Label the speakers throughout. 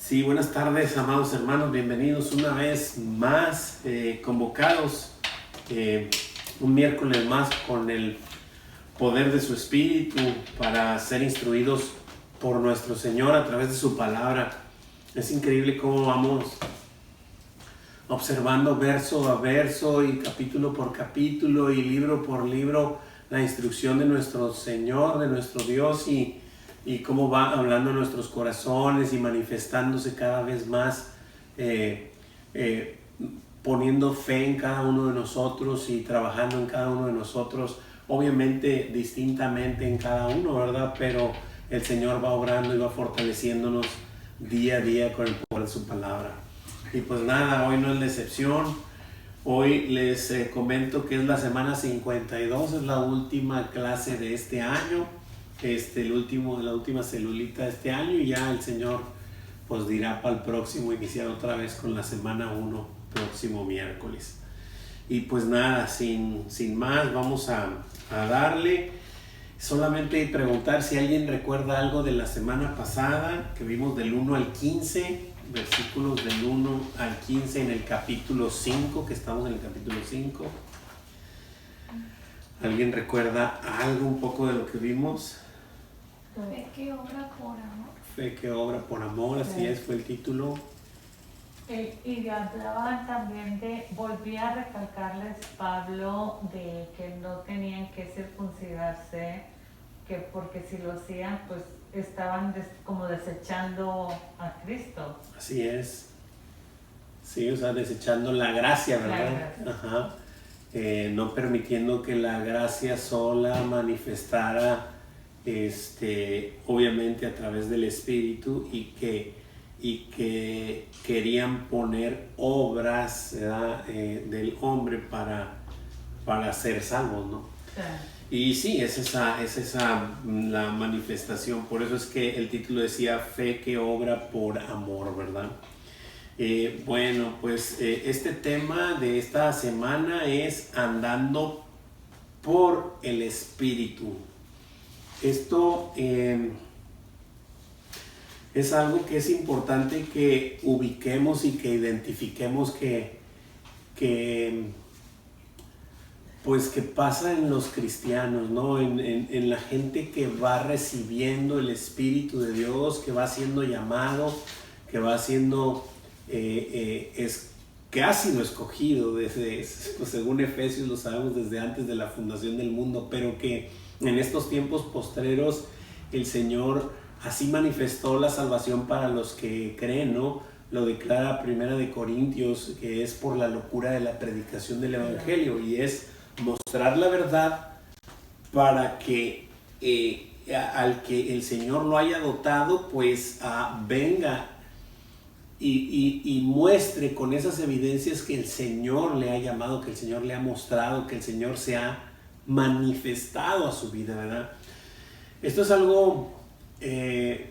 Speaker 1: Sí, buenas tardes, amados hermanos, bienvenidos una vez más, convocados un miércoles más con el poder de su Espíritu para ser instruidos por nuestro Señor a través de su palabra. Es increíble cómo vamos observando verso a verso y capítulo por capítulo y libro por libro la instrucción de nuestro Señor, de nuestro Dios y cómo va hablando a nuestros corazones y manifestándose cada vez más, poniendo fe en cada uno de nosotros y trabajando en cada uno de nosotros, obviamente distintamente en cada uno, ¿verdad? Pero el Señor va obrando y va fortaleciéndonos día a día con el poder de su palabra. Y pues nada, hoy no es la excepción. Hoy les comento que es la semana 52, es la última clase de este año. La última celulita de este año, y ya el Señor pues dirá para el próximo iniciar otra vez con la semana 1 próximo miércoles. Y pues nada, sin más vamos a darle. Solamente preguntar si alguien recuerda algo de la semana pasada que vimos del 1 al 15, versículos del 1 al 15 en el capítulo 5, que estamos en el capítulo 5. ¿Alguien recuerda algo un poco de lo que vimos?
Speaker 2: Fe que obra por amor.
Speaker 1: Fe que obra por amor, así es, fue el título.
Speaker 3: Y hablaban también volvía a recalcarles Pablo de que no tenían que circuncidarse, que porque si lo hacían, pues estaban como desechando a Cristo.
Speaker 1: Así es. Sí, o sea, desechando la gracia, ¿verdad?
Speaker 3: La gracia.
Speaker 1: Ajá. No permitiendo que la gracia sola manifestara obviamente a través del Espíritu y que querían poner obras, ¿verdad? Del hombre para ser salvos, ¿no?
Speaker 3: Sí.
Speaker 1: Y sí, es esa la manifestación. Por eso es que el título decía fe que obra por amor, ¿verdad? Bueno, pues este tema de esta semana es andando por el Espíritu. Esto es algo que es importante que ubiquemos y que identifiquemos que pasa en los cristianos, ¿no? En la gente que va recibiendo el Espíritu de Dios, que va siendo llamado, que va siendo, que ha sido escogido desde, pues según Efesios lo sabemos desde antes de la fundación del mundo, pero que en estos tiempos postreros el Señor así manifestó la salvación para los que creen, ¿no? Lo declara 1 Corintios, que es por la locura de la predicación del Evangelio, y es mostrar la verdad para que al que el Señor lo haya dotado, pues venga y muestre con esas evidencias que el Señor le ha llamado, que el Señor le ha mostrado, que el Señor se ha manifestado a su vida, ¿verdad? Esto es algo,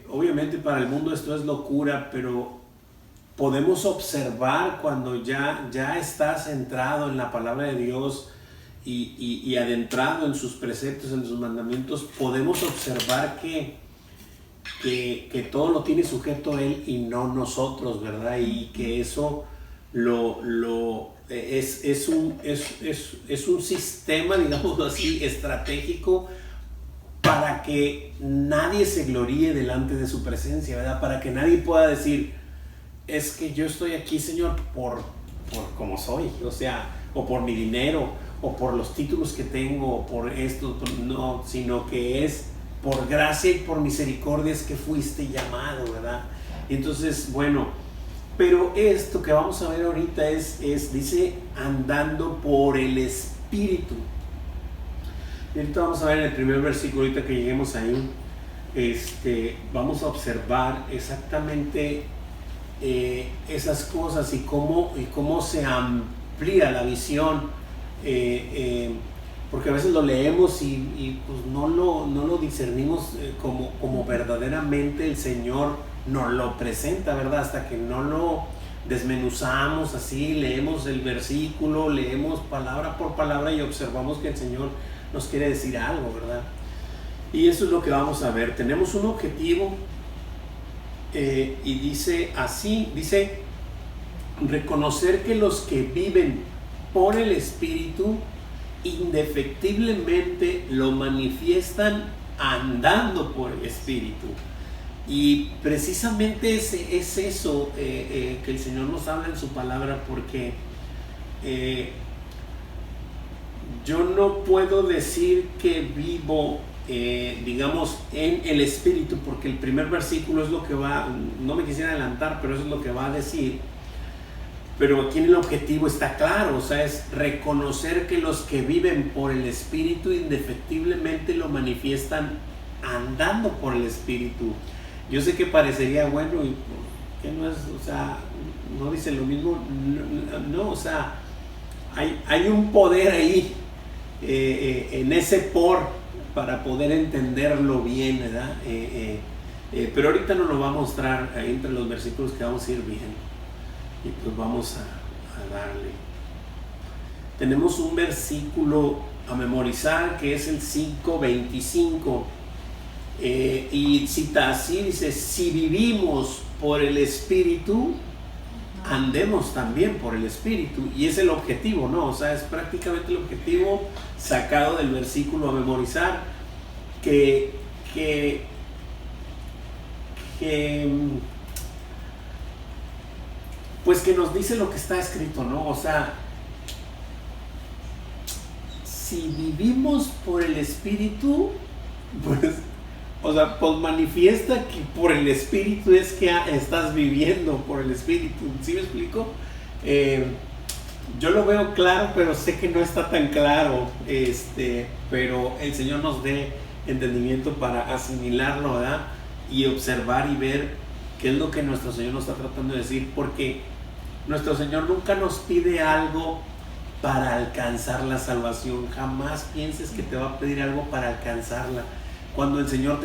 Speaker 1: obviamente para el mundo esto es locura, pero podemos observar cuando ya estás centrado en la palabra de Dios y adentrado en sus preceptos, en sus mandamientos, podemos observar que todo lo tiene sujeto Él y no nosotros, ¿verdad? Y que eso es un sistema, digamos así, estratégico para que nadie se gloríe delante de su presencia, ¿verdad? Para que nadie pueda decir, es que yo estoy aquí, Señor, por como soy, o sea, o por mi dinero, o por los títulos que tengo, o por esto, no, sino que es por gracia y por misericordia es que fuiste llamado, ¿verdad? Y entonces, bueno, pero esto que vamos a ver ahorita dice, andando por el Espíritu. Y ahorita vamos a ver en el primer versículo, ahorita que lleguemos ahí, vamos a observar exactamente esas cosas y cómo se amplía la visión, porque a veces lo leemos y pues no lo discernimos como verdaderamente el Señor nos lo presenta, ¿verdad? Hasta que no lo desmenuzamos así, leemos el versículo, leemos palabra por palabra y observamos que el Señor nos quiere decir algo, ¿verdad? Y eso es lo que vamos a ver. Tenemos un objetivo y dice así, dice, reconocer que los que viven por el Espíritu indefectiblemente lo manifiestan andando por el Espíritu. Y precisamente es eso que el Señor nos habla en su palabra, porque yo no puedo decir que vivo, digamos, en el Espíritu, porque el primer versículo es lo que va, no me quisiera adelantar, pero eso es lo que va a decir. Pero aquí en el objetivo está claro, o sea, es reconocer que los que viven por el Espíritu indefectiblemente lo manifiestan andando por el Espíritu. Yo sé que parecería bueno y que no es, o sea, no dice lo mismo, no, o sea, hay un poder ahí en ese para poder entenderlo bien, ¿verdad? Pero ahorita nos lo va a mostrar ahí entre los versículos que vamos a ir viendo. Y pues vamos a darle. Tenemos un versículo a memorizar que es el 5:25 y cita así, dice: si vivimos por el Espíritu, andemos también por el Espíritu. Y es el objetivo, ¿no? O sea, es prácticamente el objetivo sacado del versículo a memorizar que pues que nos dice lo que está escrito, ¿no? O sea, si vivimos por el Espíritu, pues, o sea, pues manifiesta que por el Espíritu es que estás viviendo por el Espíritu. ¿Sí me explico? Yo lo veo claro, pero sé que no está tan claro, pero el Señor nos dé entendimiento para asimilarlo, ¿verdad? Y observar y ver qué es lo que nuestro Señor nos está tratando de decir, porque nuestro Señor nunca nos pide algo para alcanzar la salvación. Jamás pienses que te va a pedir algo para alcanzarla. Cuando el Señor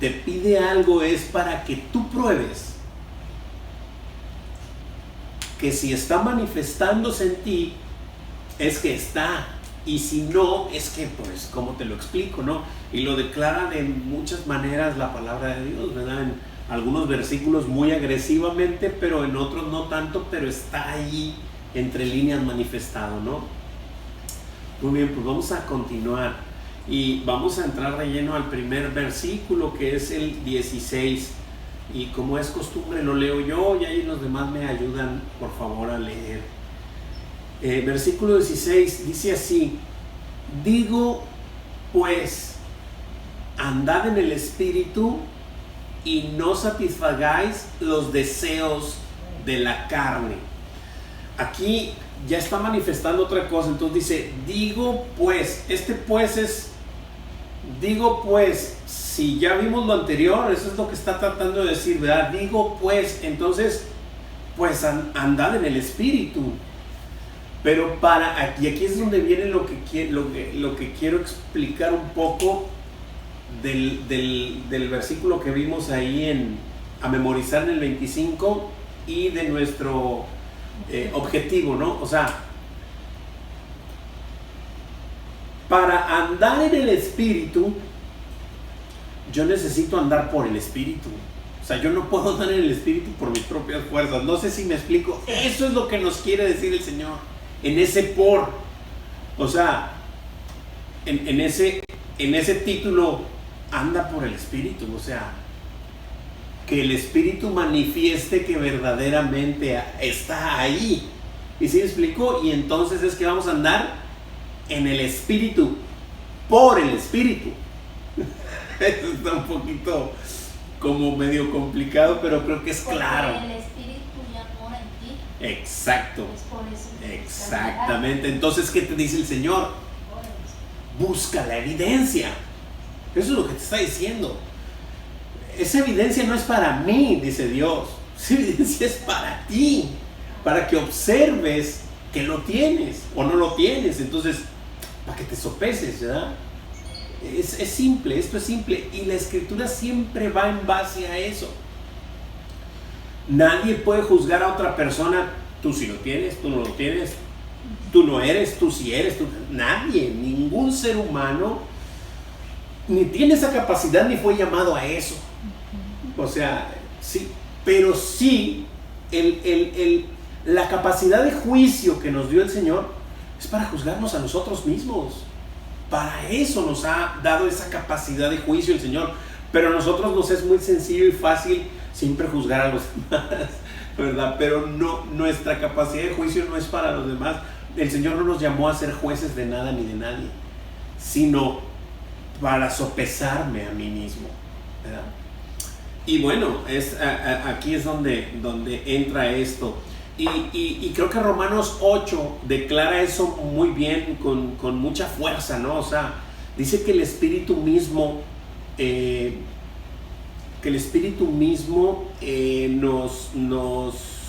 Speaker 1: te pide algo es para que tú pruebes que si está manifestándose en ti es que está, y si no es que, pues, ¿cómo te lo explico, no? Y lo declara de muchas maneras la palabra de Dios, ¿verdad? En algunos versículos muy agresivamente, pero en otros no tanto, pero está ahí entre líneas manifestado, ¿no? Muy bien, pues vamos a continuar y vamos a entrar de lleno al primer versículo, que es el 16, y como es costumbre lo leo yo y ahí los demás me ayudan por favor a leer. Versículo 16 dice así: digo pues, andad en el Espíritu y no satisfagáis los deseos de la carne. Aquí ya está manifestando otra cosa, entonces dice, digo pues, digo pues, si ya vimos lo anterior, eso es lo que está tratando de decir, ¿verdad? Digo pues, entonces, pues andad en el Espíritu. Pero y aquí es donde viene lo que quiero explicar un poco del versículo que vimos ahí a memorizar en el 25 y de nuestro objetivo, ¿no? O sea, para andar en el Espíritu, yo necesito andar por el Espíritu. O sea, yo no puedo andar en el Espíritu por mis propias fuerzas. No sé si me explico. Eso es lo que nos quiere decir el Señor en ese o sea, en ese título, anda por el Espíritu. O sea, que el Espíritu manifieste que verdaderamente está ahí. ¿Y sí me explico? Y entonces es que vamos a andar en el Espíritu, por el Espíritu. Eso está un poquito como medio complicado, pero creo que es claro.
Speaker 2: Porque el Espíritu ya mora en ti.
Speaker 1: Exacto.
Speaker 2: Es por eso que
Speaker 1: Exactamente. Entonces, ¿qué te dice el Señor? Busca la evidencia. Eso es lo que te está diciendo. Esa evidencia no es para mí, dice Dios. Esa evidencia es para ti, para que observes que lo tienes o no lo tienes. Entonces, para que te sopeses, ¿verdad? Es simple, esto es simple. Y la Escritura siempre va en base a eso. Nadie puede juzgar a otra persona. Tú sí lo tienes, tú no lo tienes. Tú no eres, tú sí eres. Nadie, ningún ser humano ni tiene esa capacidad ni fue llamado a eso. O sea, Sí, pero sí, la capacidad de juicio que nos dio el Señor es para juzgarnos a nosotros mismos. Para eso nos ha dado esa capacidad de juicio el Señor. Pero a nosotros nos es muy sencillo y fácil siempre juzgar a los demás, ¿verdad? Pero no, nuestra capacidad de juicio no es para los demás. El Señor no nos llamó a ser jueces de nada ni de nadie, sino para sopesarme a mí mismo, ¿verdad? Y bueno, aquí es donde entra esto. Y creo que Romanos 8 declara eso muy bien, con mucha fuerza, ¿no? O sea, dice que el Espíritu mismo, nos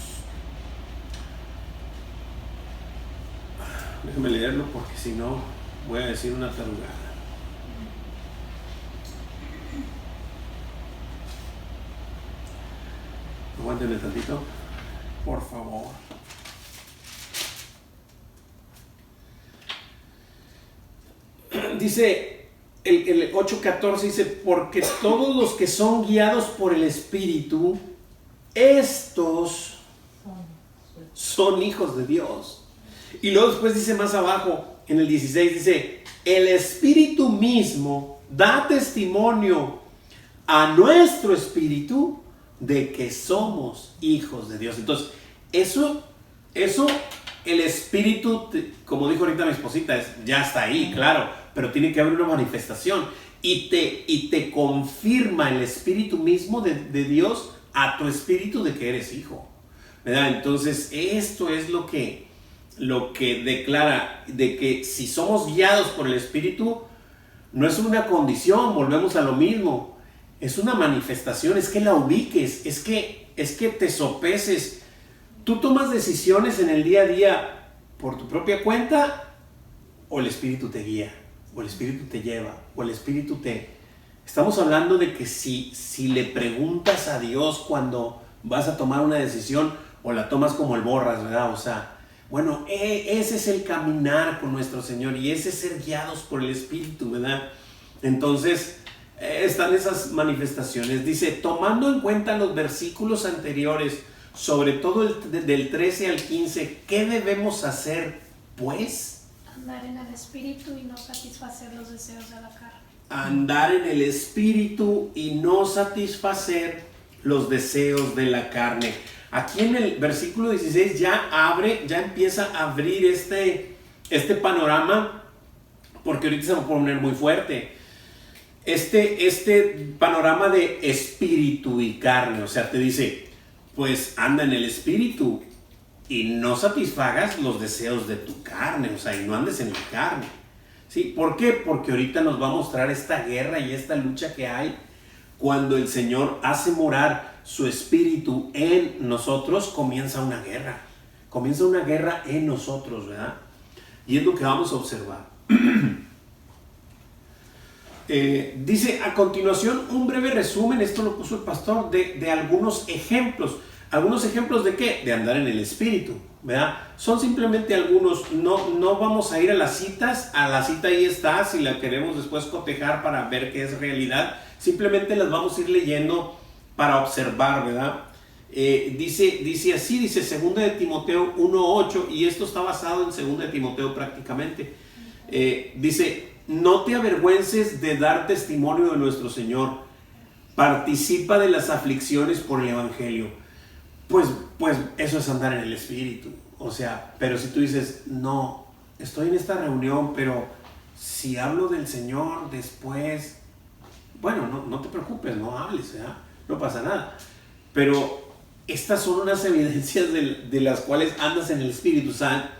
Speaker 1: déjame leerlo porque si no voy a decir una tarugada. Aguántenme tantito, por favor. Dice el 8:14, dice, porque todos los que son guiados por el Espíritu, estos son hijos de Dios. Y luego después dice más abajo, en el 16, dice, el Espíritu mismo da testimonio a nuestro espíritu de que somos hijos de Dios. Entonces, eso el Espíritu, como dijo ahorita mi esposita, ya está ahí, claro, pero tiene que haber una manifestación. Y te confirma el Espíritu mismo de Dios a tu espíritu de que eres hijo, ¿verdad? Entonces, esto es lo que declara de que si somos guiados por el Espíritu, no es una condición, volvemos a lo mismo, es una manifestación, es que la ubiques, es que te sopeses. Tú tomas decisiones en el día a día por tu propia cuenta, o el Espíritu te guía, o el Espíritu te lleva, o el Espíritu Estamos hablando de que si le preguntas a Dios cuando vas a tomar una decisión, o la tomas como el borras, ¿verdad? O sea, bueno, ese es el caminar con nuestro Señor, y ese es ser guiados por el Espíritu, ¿verdad? Entonces, están esas manifestaciones. Dice, tomando en cuenta los versículos anteriores, sobre todo del 13 al 15, ¿qué debemos hacer, pues?
Speaker 2: Andar en el Espíritu y no satisfacer los deseos de la carne.
Speaker 1: Andar en el Espíritu y no satisfacer los deseos de la carne. Aquí en el versículo 16 ya empieza a abrir este panorama, porque ahorita se va a poner muy fuerte. Este panorama de espíritu y carne, o sea, te dice, pues anda en el Espíritu y no satisfagas los deseos de tu carne, o sea, y no andes en la carne, ¿sí? ¿Por qué? Porque ahorita nos va a mostrar esta guerra y esta lucha que hay cuando el Señor hace morar su Espíritu en nosotros. Comienza una guerra en nosotros, ¿verdad? Y es lo que vamos a observar. Dice a continuación un breve resumen, esto lo puso el pastor, de algunos ejemplos. ¿Algunos ejemplos de qué? De andar en el Espíritu, ¿verdad? Son simplemente algunos, no vamos a ir a las citas, a la cita ahí está, si la queremos después cotejar para ver qué es realidad, simplemente las vamos a ir leyendo para observar, ¿verdad? Dice así, dice 2 de Timoteo 1:8, y esto está basado en 2 de Timoteo prácticamente. Dice, no te avergüences de dar testimonio de nuestro Señor, participa de las aflicciones por el Evangelio. Pues eso es andar en el Espíritu. O sea, pero si tú dices, no, estoy en esta reunión, pero si hablo del Señor después, bueno, no te preocupes, no hables, ¿verdad? No pasa nada. Pero estas son unas evidencias de las cuales andas en el Espíritu. O sea,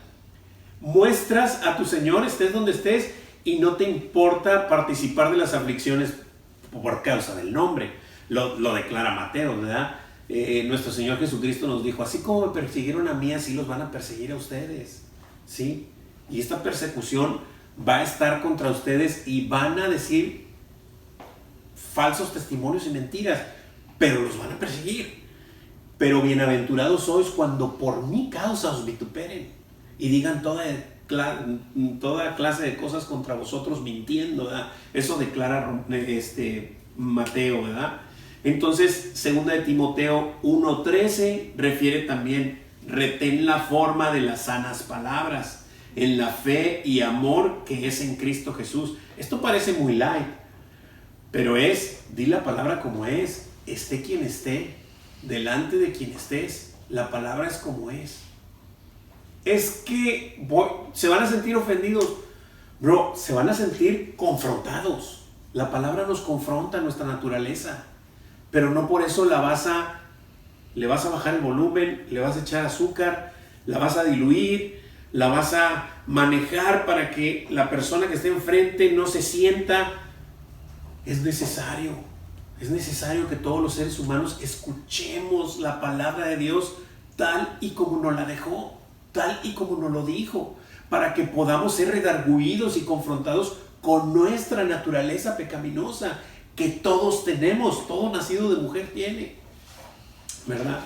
Speaker 1: muestras a tu Señor, estés donde estés, y no te importa participar de las aflicciones por causa del nombre. Lo declara Mateo, ¿verdad? Nuestro Señor Jesucristo nos dijo, así como me persiguieron a mí, así los van a perseguir a ustedes, ¿sí? Y esta persecución va a estar contra ustedes y van a decir falsos testimonios y mentiras, pero los van a perseguir. Pero bienaventurados sois cuando por mi causa os vituperen y digan toda clase de cosas contra vosotros mintiendo, ¿verdad? Eso declara Mateo, ¿verdad? Entonces, 2 de Timoteo 1:13 refiere también, retén la forma de las sanas palabras, en la fe y amor que es en Cristo Jesús. Esto parece muy light, pero di la palabra como es, esté quien esté, delante de quien estés, la palabra es como es. Es que se van a sentir ofendidos, bro, se van a sentir confrontados. La palabra nos confronta a nuestra naturaleza, pero no por eso le vas a bajar el volumen, le vas a echar azúcar, la vas a diluir, la vas a manejar para que la persona que esté enfrente no se sienta. Es necesario que todos los seres humanos escuchemos la palabra de Dios tal y como nos la dejó, tal y como nos lo dijo, para que podamos ser redargüidos y confrontados con nuestra naturaleza pecaminosa que todos tenemos, todo nacido de mujer tiene, ¿verdad?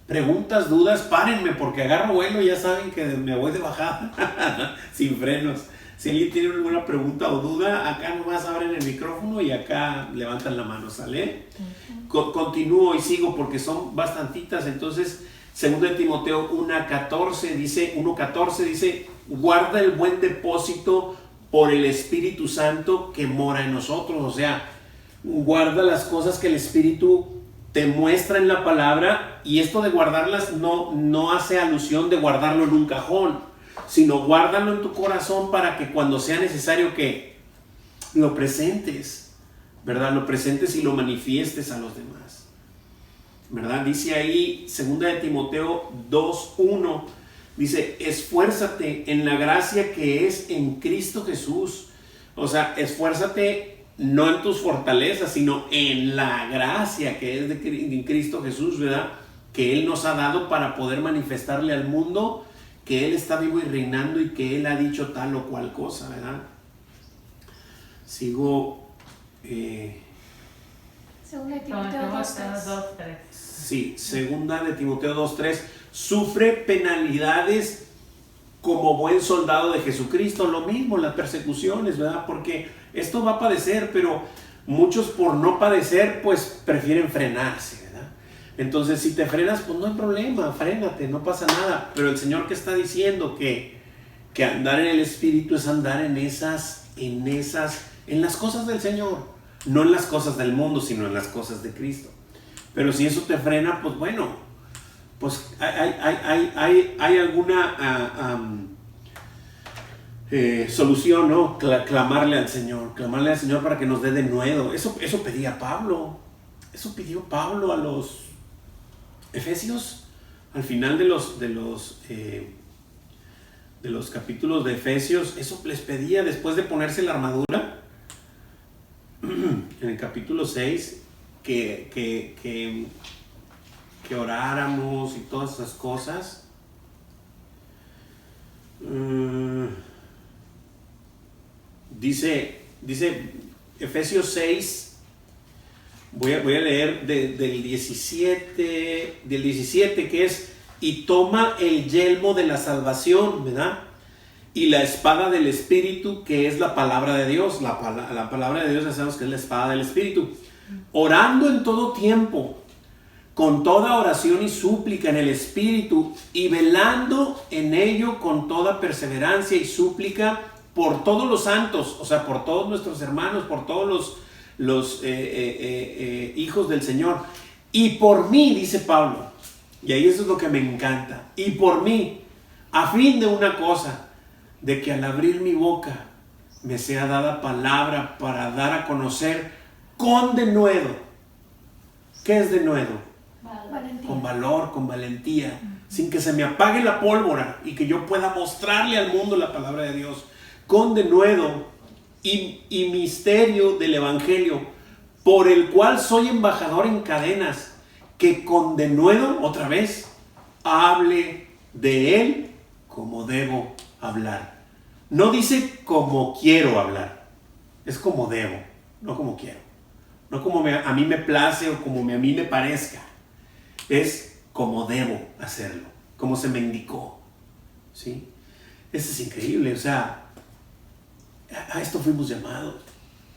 Speaker 1: Preguntas, dudas, párenme porque agarro vuelo y ya saben que me voy de bajada sin frenos. Si alguien tiene alguna pregunta o duda, acá nomás abren el micrófono y acá levantan la mano, ¿sale? Continúo y sigo porque son bastantitas. Entonces, 2 de Timoteo 1:14 dice, guarda el buen depósito por el Espíritu Santo que mora en nosotros. O sea, guarda las cosas que el Espíritu te muestra en la palabra, y esto de guardarlas no hace alusión de guardarlo en un cajón, sino guárdalo en tu corazón para que cuando sea necesario que lo presentes, ¿verdad? Lo presentes y lo manifiestes a los demás, ¿verdad? Dice ahí 2 de Timoteo 2:1, dice, esfuérzate en la gracia que es en Cristo Jesús. O sea, esfuérzate no en tus fortalezas, sino en la gracia que es de Cristo Jesús, ¿verdad? Que Él nos ha dado para poder manifestarle al mundo que Él está vivo y reinando y que Él ha dicho tal o cual cosa, ¿verdad? Sigo.
Speaker 2: 2 de Timoteo 2:3.
Speaker 1: Sí, 2 de Timoteo 2:3. Sufre penalidades como buen soldado de Jesucristo. Lo mismo, las persecuciones, ¿verdad? Porque esto va a padecer, pero muchos por no padecer, pues prefieren frenarse, ¿verdad? Entonces, si te frenas, pues no hay problema, frénate, no pasa nada. Pero el Señor que está diciendo que andar en el Espíritu es andar en las cosas del Señor, no en las cosas del mundo, sino en las cosas de Cristo. Pero si eso te frena, pues bueno, pues hay alguna solución, ¿no? Clamarle al Señor para que nos dé de nuevo. Eso pedía Pablo. Eso pidió Pablo a los Efesios, al final de los capítulos de Efesios. Eso les pedía después de ponerse la armadura. En el capítulo 6, que oráramos y todas esas cosas. Dice Efesios 6, voy a leer del 17, que es, y toma el yelmo de la salvación, ¿verdad? Y la espada del Espíritu, que es la palabra de Dios. La palabra de Dios ya sabemos que es la espada del Espíritu. Orando en todo tiempo, con toda oración y súplica en el Espíritu, y velando en ello con toda perseverancia y súplica por todos los santos, o sea, por todos nuestros hermanos, por todos los hijos del Señor. Y por mí, dice Pablo, y ahí eso es lo que me encanta, y por mí, a fin de una cosa, de que al abrir mi boca me sea dada palabra para dar a conocer con denuedo. ¿Qué es denuedo?
Speaker 2: Valentía.
Speaker 1: Con valor, con valentía, sin que se me apague la pólvora y que yo pueda mostrarle al mundo la palabra de Dios. Con denuedo y misterio del Evangelio, por el cual soy embajador en cadenas, que con denuedo, otra vez, hable de él como debo hablar. No dice como quiero hablar, es como debo, no como quiero. No como a mí me place o como a mí me parezca. Es como debo hacerlo, como se me indicó, ¿sí? Eso es increíble, o sea, a esto fuimos llamados,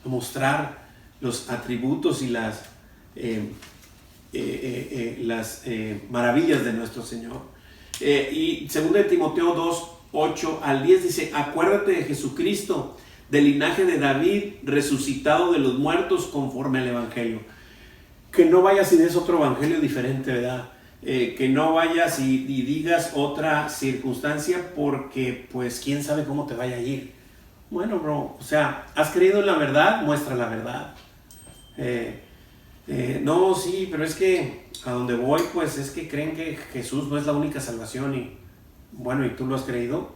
Speaker 1: a mostrar los atributos y las las maravillas de nuestro Señor. Y 2 Timoteo 2, 8 al 10 dice: acuérdate de Jesucristo, del linaje de David, resucitado de los muertos conforme al Evangelio. Que no vayas y des otro evangelio diferente, ¿verdad? Que no vayas y digas otra circunstancia, porque pues quién sabe cómo te vaya a ir. Bueno, bro, o sea, ¿has creído en la verdad? Muestra la verdad. No, sí, pero es que a donde voy, pues es que creen que Jesús no es la única salvación. Y bueno, ¿y tú lo has creído?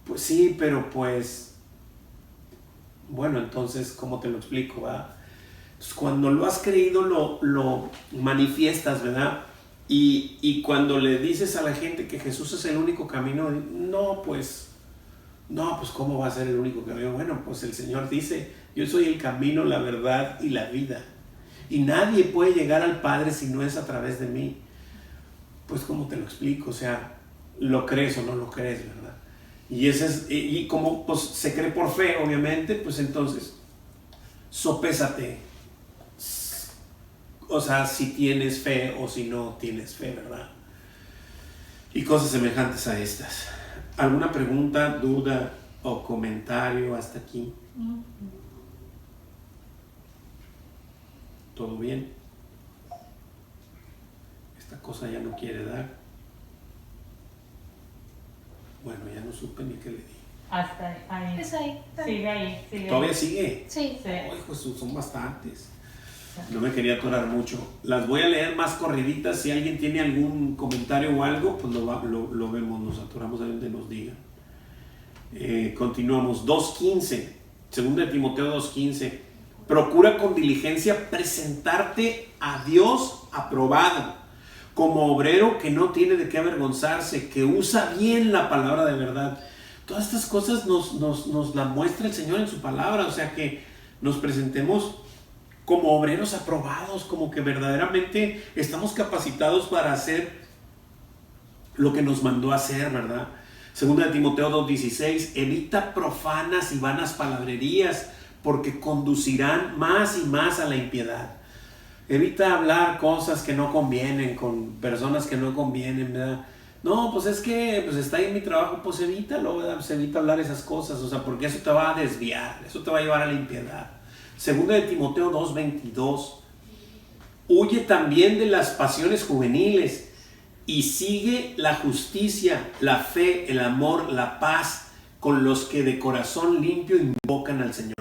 Speaker 1: Pues sí, pero pues bueno, entonces, ¿cómo te lo explico, verdad? Entonces, cuando lo has creído, lo manifiestas, ¿verdad? Y cuando le dices a la gente que Jesús es el único camino, no, pues, ¿cómo va a ser el único camino? Bueno, pues el Señor dice: yo soy el camino, la verdad y la vida. Y nadie puede llegar al Padre si no es a través de mí. Pues, ¿cómo te lo explico? O sea, ¿lo crees o no lo crees, verdad? Y ese es, y como pues se cree por fe, obviamente, pues entonces sopésate, o sea, si tienes fe o si no tienes fe, ¿verdad? Y cosas semejantes a estas. ¿Alguna pregunta, duda o comentario hasta aquí? ¿Todo bien? Esta cosa ya no quiere dar. Bueno, ya no supe ni qué le di.
Speaker 3: Hasta ahí.
Speaker 2: Es ahí.
Speaker 3: Sigue ahí. Sigue
Speaker 1: ¿Todavía
Speaker 3: ahí.
Speaker 1: sigue?
Speaker 2: Sí.
Speaker 1: Ay, pues son bastantes. No me quería atorar mucho. Las voy a leer más corriditas. Si alguien tiene algún comentario o algo, pues lo vemos, nos atoramos a donde nos digan. Continuamos. 2.15. 2 Timoteo 2.15. Procura con diligencia presentarte a Dios aprobado, como obrero que no tiene de qué avergonzarse, que usa bien la palabra de verdad. Todas estas cosas nos la muestra el Señor en su palabra. O sea, que nos presentemos como obreros aprobados, como que verdaderamente estamos capacitados para hacer lo que nos mandó a hacer, ¿verdad? 2 Timoteo 2.16. Evita profanas y vanas palabrerías, porque conducirán más y más a la impiedad. Evita hablar cosas que no convienen con personas que no convienen, ¿verdad? No, pues es que pues está ahí en mi trabajo, pues evítalo, ¿verdad? Pues evita hablar esas cosas, o sea, porque eso te va a desviar, eso te va a llevar a la impiedad. 2 Timoteo 2.22. Huye también de las pasiones juveniles y sigue la justicia, la fe, el amor, la paz con los que de corazón limpio invocan al Señor.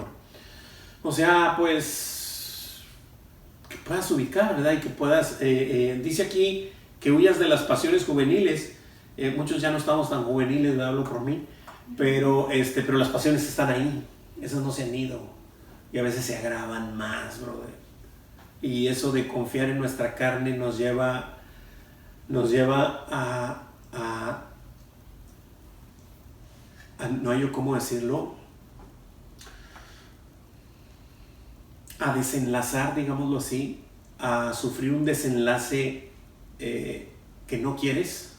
Speaker 1: O sea, pues que puedas ubicar, ¿verdad? Y que puedas, dice aquí que huyas de las pasiones juveniles. Muchos ya no estamos tan juveniles, hablo por mí, pero las pasiones están ahí, esas no se han ido y a veces se agravan más, brother. Y eso de confiar en nuestra carne nos lleva a no hay yo cómo decirlo, a desenlazar, digámoslo así, a sufrir un desenlace que no quieres,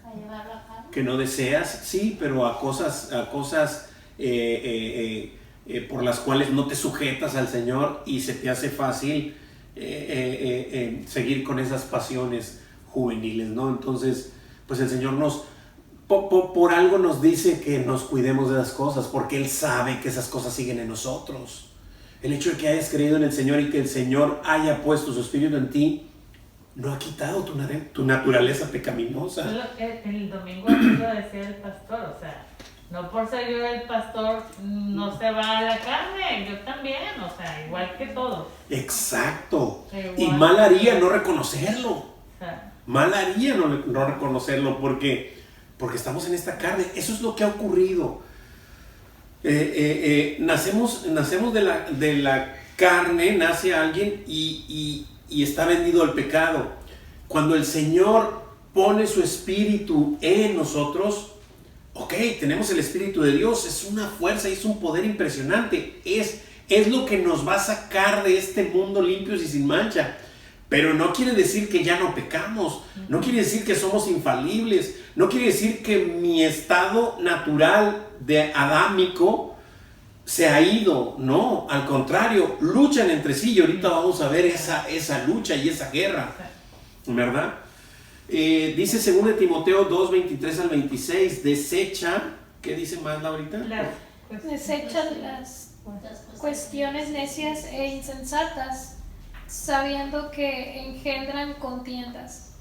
Speaker 2: A llevarlo a cabo.
Speaker 1: que no deseas, sí, pero a cosas por las cuales no te sujetas al Señor y se te hace fácil seguir con esas pasiones juveniles, ¿no? Entonces, pues el Señor por algo nos dice que nos cuidemos de esas cosas, porque Él sabe que esas cosas siguen en nosotros. El hecho de que hayas creído en el Señor y que el Señor haya puesto su espíritu en ti no ha quitado tu naturaleza pecaminosa.
Speaker 3: El domingo lo decía el pastor, o sea, no por ser yo el pastor no se va a la carne, yo también, o sea, igual que todos.
Speaker 1: Exacto.
Speaker 3: Igual.
Speaker 1: Y mal haría no reconocerlo.
Speaker 3: O sea,
Speaker 1: Mal haría no reconocerlo porque estamos en esta carne. Eso es lo que ha ocurrido. Nacemos de la carne, nace alguien y está vendido al pecado. Cuando el Señor pone su espíritu en nosotros, ok, tenemos el espíritu de Dios, es una fuerza y es un poder impresionante, es lo que nos va a sacar de este mundo limpios y sin mancha. Pero no quiere decir que ya no pecamos, no quiere decir que somos infalibles, no quiere decir que mi estado natural de adámico se ha ido, no, al contrario, luchan entre sí y ahorita vamos a ver esa lucha y esa guerra, ¿verdad? Dice 2 Timoteo 2, 23 al 26, desecha, ¿qué dice más Laurita?
Speaker 2: Desecha las cuestiones necias e insensatas, sabiendo que engendran contiendas,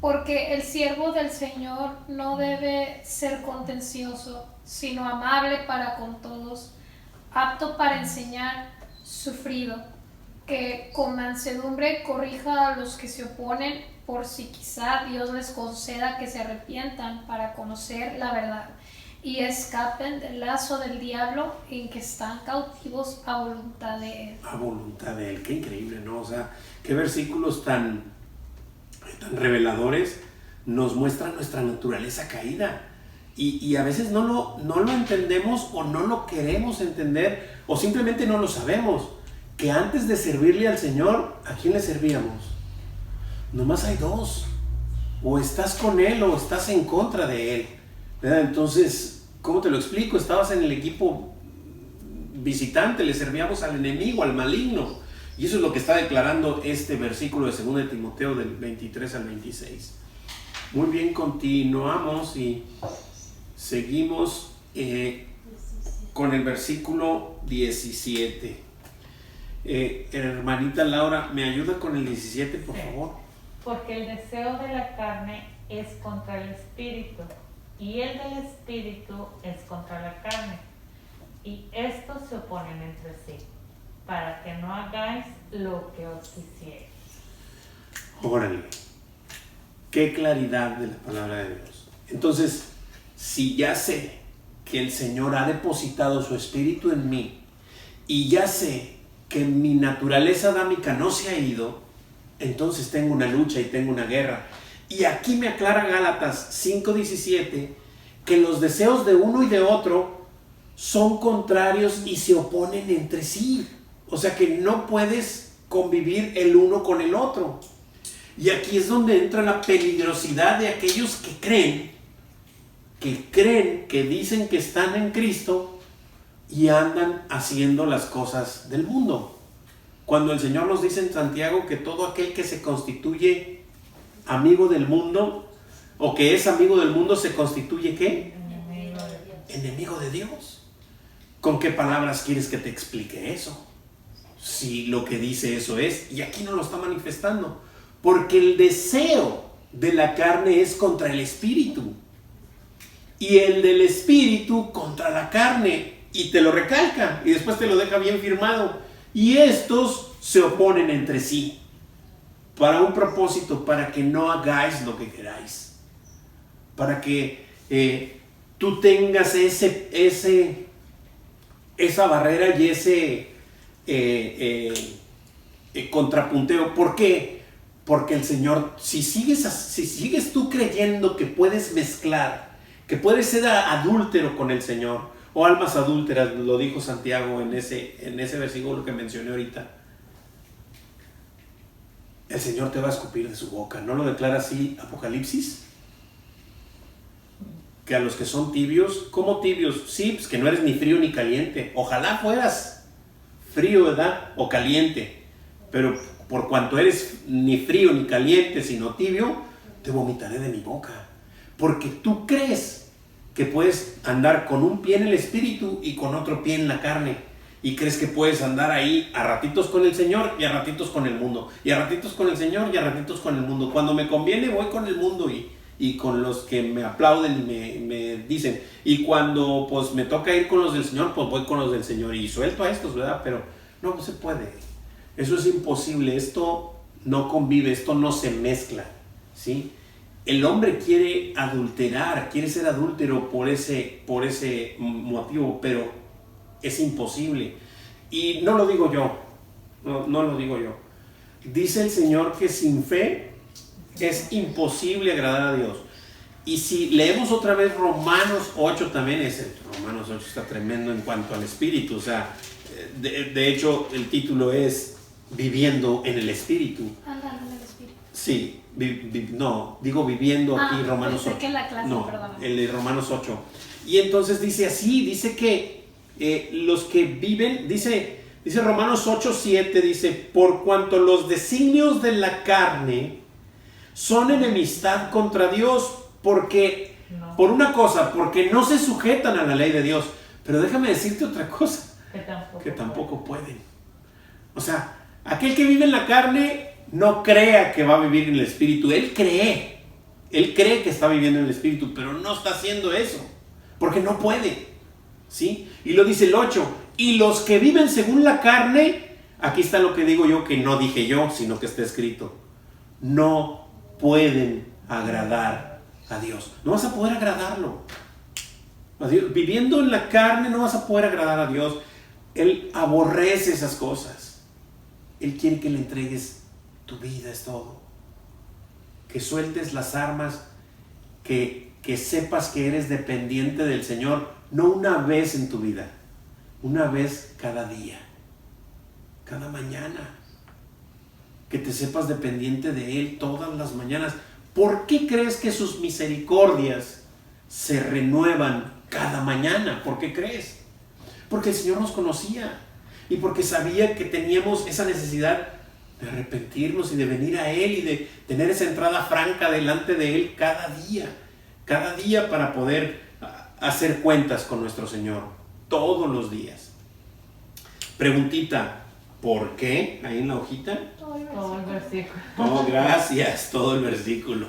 Speaker 2: porque el siervo del Señor no debe ser contencioso, sino amable para con todos, apto para enseñar, sufrido, que con mansedumbre corrija a los que se oponen, por si quizá Dios les conceda que se arrepientan para conocer la verdad y escapen del lazo del diablo en que están cautivos a voluntad de Él.
Speaker 1: A voluntad de Él, qué increíble, ¿no? O sea, qué versículos tan reveladores nos muestran nuestra naturaleza caída. Y a veces no lo entendemos o no lo queremos entender o simplemente no lo sabemos. Que antes de servirle al Señor, ¿a quién le servíamos? Nomás hay dos. O estás con Él o estás en contra de Él, ¿verdad? Entonces, ¿cómo te lo explico? Estabas en el equipo visitante, le servíamos al enemigo, al maligno. Y eso es lo que está declarando este versículo de 2 de Timoteo del 23 al 26. Muy bien, continuamos y seguimos con el versículo 17. Hermanita Laura, ¿me ayuda con el 17, por favor?
Speaker 3: Porque el deseo de la carne es contra el espíritu, y el del espíritu es contra la carne, y estos se oponen entre sí, para que no hagáis lo que os quisierais.
Speaker 1: Órale, qué claridad de la palabra de Dios. Entonces, si ya sé que el Señor ha depositado su espíritu en mí, y ya sé que mi naturaleza adámica no se ha ido, entonces tengo una lucha y tengo una guerra. Y aquí me aclara Gálatas 5:17 que los deseos de uno y de otro son contrarios y se oponen entre sí. O sea que no puedes convivir el uno con el otro. Y aquí es donde entra la peligrosidad de aquellos que creen, que dicen que están en Cristo y andan haciendo las cosas del mundo. Cuando el Señor nos dice en Santiago que todo aquel que se constituye amigo del mundo o que es amigo del mundo se constituye ¿qué? Enemigo de Dios. ¿Con qué palabras quieres que te explique eso? Si lo que dice eso es, y aquí no lo está manifestando, porque el deseo de la carne es contra el espíritu y el del espíritu contra la carne, y te lo recalca y después te lo deja bien firmado, y estos se oponen entre sí para un propósito, para que no hagáis lo que queráis, para que tú tengas esa barrera y ese contrapunteo. ¿Por qué? Porque el Señor, si sigues tú creyendo que puedes mezclar, que puedes ser adúltero con el Señor, o almas adúlteras, lo dijo Santiago en ese versículo que mencioné ahorita, el Señor te va a escupir de su boca. ¿No lo declara así Apocalipsis? Que a los que son tibios, ¿cómo tibios? Sí, pues que no eres ni frío ni caliente. Ojalá fueras frío, ¿verdad? O caliente. Pero por cuanto eres ni frío ni caliente, sino tibio, te vomitaré de mi boca. Porque tú crees que puedes andar con un pie en el espíritu y con otro pie en la carne. Y crees que puedes andar ahí a ratitos con el Señor y a ratitos con el mundo. Y a ratitos con el Señor y a ratitos con el mundo. Cuando me conviene voy con el mundo y con los que me aplauden y me dicen. Y cuando pues me toca ir con los del Señor, pues voy con los del Señor. Y suelto a estos, ¿verdad? Pero no se puede. Eso es imposible. Esto no convive, esto no se mezcla, ¿sí? El hombre quiere adulterar, quiere ser adúltero por ese motivo, pero es imposible. Y no lo digo yo, no lo digo yo. Dice el Señor que sin fe es imposible agradar a Dios. Y si leemos otra vez Romanos 8 también, Romanos 8 está tremendo en cuanto al Espíritu. O sea, de hecho el título es Viviendo en el Espíritu.
Speaker 2: Andando en el Espíritu.
Speaker 1: Sí, no, digo viviendo aquí Romanos 8.
Speaker 2: Que la clase,
Speaker 1: no,
Speaker 2: perdóname.
Speaker 1: el de Romanos 8. Y entonces dice así, dice que los que viven, dice Romanos 8:7, dice, por cuanto los designios de la carne son enemistad contra Dios, porque, por una cosa, porque no se sujetan a la ley de Dios. Pero déjame decirte otra cosa, que tampoco pueden. O sea, aquel que vive en la carne no crea que va a vivir en el Espíritu. Él cree que está viviendo en el Espíritu, pero no está haciendo eso, porque no puede, ¿sí? Y lo dice el 8, y los que viven según la carne, aquí está lo que digo yo, que no dije yo, sino que está escrito, no pueden agradar a Dios. No vas a poder agradarlo. Viviendo en la carne no vas a poder agradar a Dios. Él aborrece esas cosas. Él quiere que le entregues tu vida, es todo. Que sueltes las armas, que sepas que eres dependiente del Señor, no una vez en tu vida, una vez cada día, cada mañana. Que te sepas dependiente de Él todas las mañanas. ¿Por qué crees que sus misericordias se renuevan cada mañana? ¿Por qué crees? Porque el Señor nos conocía y porque sabía que teníamos esa necesidad de arrepentirnos y de venir a Él y de tener esa entrada franca delante de Él cada día para poder hacer cuentas con nuestro Señor, todos los días. Preguntita, ¿por qué? Ahí en la hojita.
Speaker 3: Todo el versículo.
Speaker 1: Oh, gracias, todo el versículo.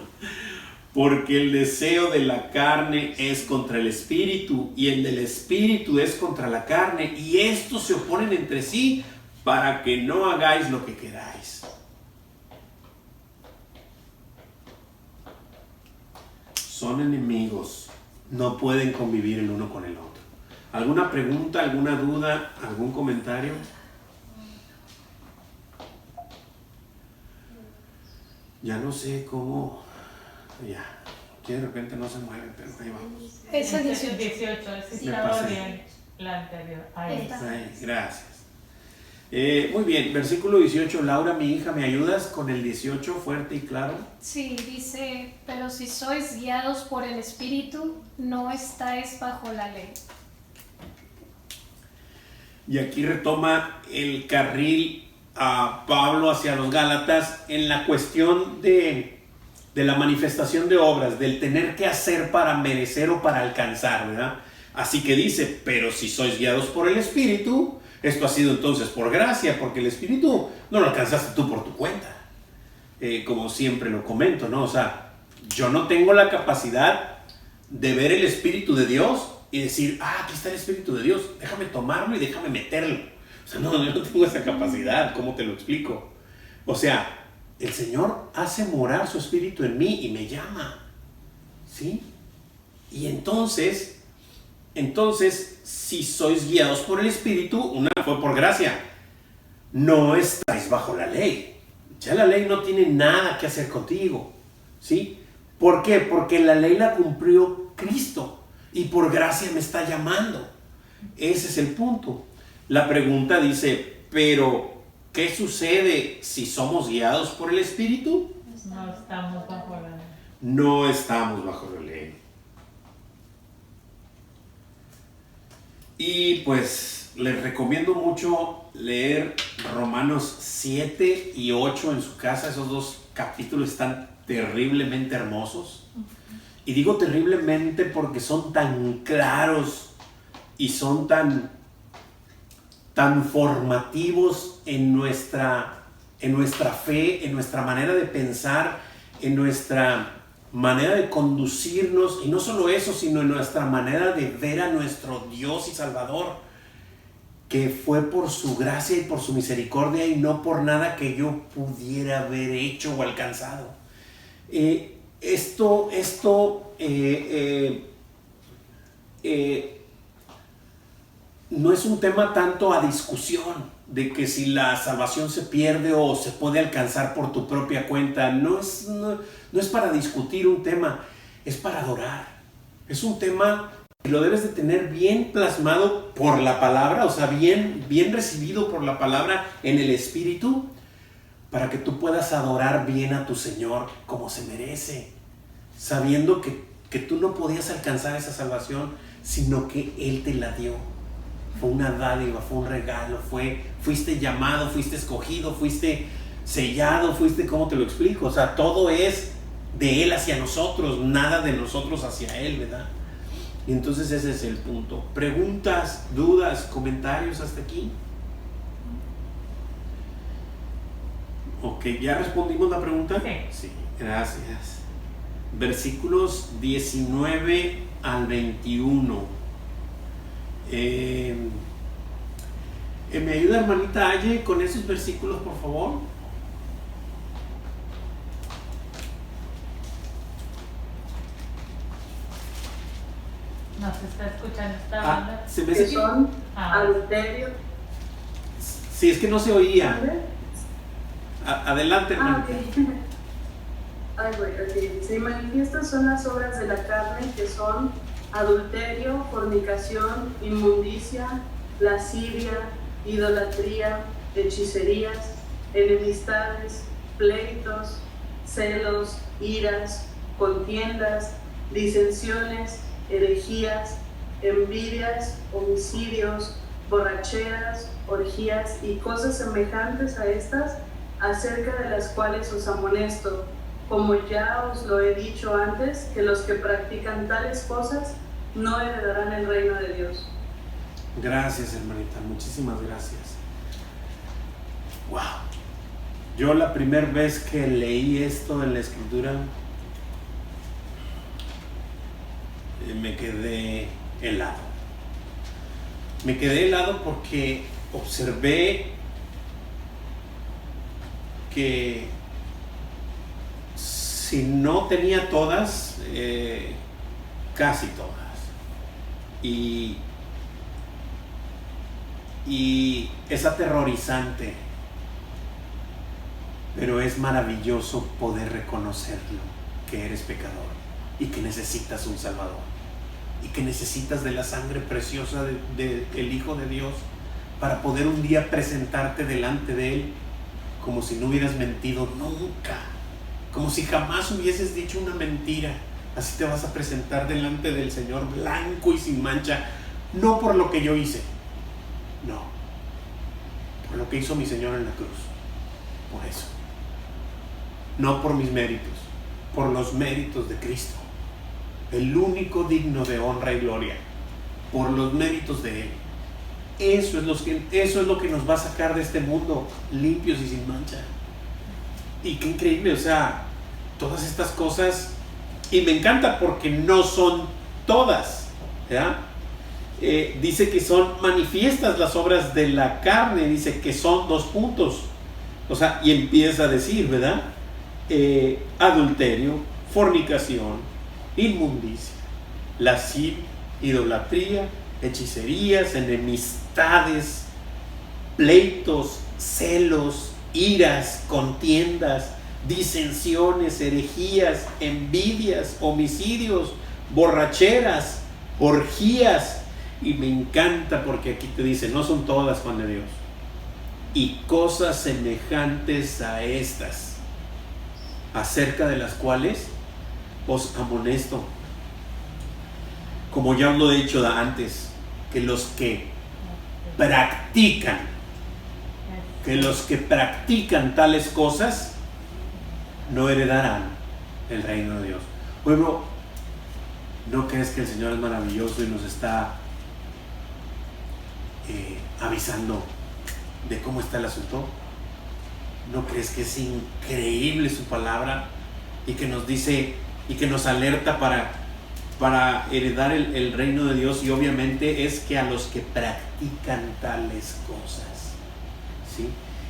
Speaker 1: Porque el deseo de la carne es contra el espíritu y el del espíritu es contra la carne, y estos se oponen entre sí para que no hagáis lo que queráis. Son enemigos, no pueden convivir el uno con el otro. ¿Alguna pregunta, alguna duda, algún comentario? Ya no sé cómo, ya, que de repente no se mueve, pero ahí vamos.
Speaker 2: Es el 18.
Speaker 3: 18, sí, estaba bien la anterior. Ahí está.
Speaker 1: Gracias. Muy bien, versículo 18. Laura, mi hija, ¿me ayudas con el 18 fuerte y claro?
Speaker 2: Sí, dice, pero si sois guiados por el Espíritu, no estáis bajo la ley.
Speaker 1: Y aquí retoma el carril a Pablo hacia los Gálatas en la cuestión de la manifestación de obras, del tener que hacer para merecer o para alcanzar, ¿verdad? Así que dice, pero si sois guiados por el Espíritu, esto ha sido entonces por gracia, porque el Espíritu no lo alcanzaste tú por tu cuenta, como siempre lo comento, ¿no? O sea, yo no tengo la capacidad de ver el Espíritu de Dios y decir, aquí está el Espíritu de Dios, déjame tomarlo y déjame meterlo. O sea, no, yo no tengo esa capacidad, ¿cómo te lo explico? O sea, el Señor hace morar su Espíritu en mí y me llama, ¿sí? Y entonces, si sois guiados por el Espíritu, una fue por gracia, no estáis bajo la ley. Ya la ley no tiene nada que hacer contigo, ¿sí? ¿Por qué? Porque la ley la cumplió Cristo y por gracia me está llamando. Ese es el punto. La pregunta dice, pero ¿qué sucede si somos guiados por el Espíritu?
Speaker 3: No estamos bajo la ley.
Speaker 1: No estamos bajo la ley. Y pues les recomiendo mucho leer Romanos 7 y 8 en su casa. Esos dos capítulos están terriblemente hermosos. Y digo terriblemente porque son tan claros y son tan formativos en nuestra fe, en nuestra manera de pensar, en nuestra manera de conducirnos, y no solo eso, sino en nuestra manera de ver a nuestro Dios y Salvador, que fue por su gracia y por su misericordia y no por nada que yo pudiera haber hecho o alcanzado. No es un tema tanto a discusión de que si la salvación se pierde o se puede alcanzar por tu propia cuenta. No es para discutir un tema, es para adorar. Es un tema que lo debes de tener bien plasmado por la palabra, o sea, bien recibido por la palabra en el Espíritu, para que tú puedas adorar bien a tu Señor como se merece, sabiendo que tú no podías alcanzar esa salvación, sino que Él te la dio. fue una dádiva, fue un regalo, fuiste llamado, fuiste escogido, fuiste sellado, ¿cómo te lo explico? O sea, todo es de Él hacia nosotros, nada de nosotros hacia Él, ¿verdad? Y entonces ese es el punto. ¿Preguntas, dudas, comentarios hasta aquí? Ok, ¿ya respondimos la pregunta? Sí, gracias. Versículos 19 al 21. ¿Me ayuda hermanita Aye con esos versículos, por favor?
Speaker 3: No se está escuchando esta banda.
Speaker 1: ¿Se me
Speaker 4: que
Speaker 1: hace
Speaker 4: son adulterio.
Speaker 1: Sí, es que no se oía. Adelante, hermanita.
Speaker 4: Ok. Ay, güey, ok. Se manifiestas son las obras de la carne, que son adulterio, fornicación, inmundicia, lascivia, idolatría, hechicerías, enemistades, pleitos, celos, iras, contiendas, disensiones, herejías, envidias, homicidios, borracheras, orgías y cosas semejantes a estas, acerca de las cuales os amonesto, como ya os lo he dicho antes, que los que practican tales cosas no heredarán el reino de Dios.
Speaker 1: Gracias, hermanita, muchísimas gracias. Wow. Yo la primera vez que leí esto en la escritura me quedé helado. Me quedé helado porque observé que si no tenía todas, casi todas. Y es aterrorizante, pero es maravilloso poder reconocerlo, que eres pecador y que necesitas un Salvador y que necesitas de la sangre preciosa del Hijo de Dios para poder un día presentarte delante de Él como si no hubieras mentido nunca, como si jamás hubieses dicho una mentira. Así te vas a presentar delante del Señor blanco y sin mancha, no por lo que yo hice, no, por lo que hizo mi Señor en la cruz. Por eso, no por mis méritos, por los méritos de Cristo, el único digno de honra y gloria, por los méritos de Él. Eso es lo que nos va a sacar de este mundo limpios y sin mancha. Y qué increíble, o sea, todas estas cosas. Y me encanta porque no son todas, ¿verdad? Dice que son manifiestas las obras de la carne, dice que son 2 puntos. O sea, y empieza a decir, ¿verdad? Adulterio, fornicación, inmundicia, lascivia, idolatría, hechicerías, enemistades, pleitos, celos, iras, contiendas, disensiones, herejías, envidias, homicidios, borracheras, orgías. Y me encanta porque aquí te dice, no son todas, Juan de Dios, y cosas semejantes a estas, acerca de las cuales os amonesto, como ya os lo he dicho antes, que los que practican tales cosas no heredarán el reino de Dios. Pueblo, ¿no crees que el Señor es maravilloso y nos está avisando de cómo está el asunto? ¿No crees que es increíble su palabra y que nos dice y que nos alerta para heredar el reino de Dios? Y obviamente es que a los que practican tales cosas, ¿sí?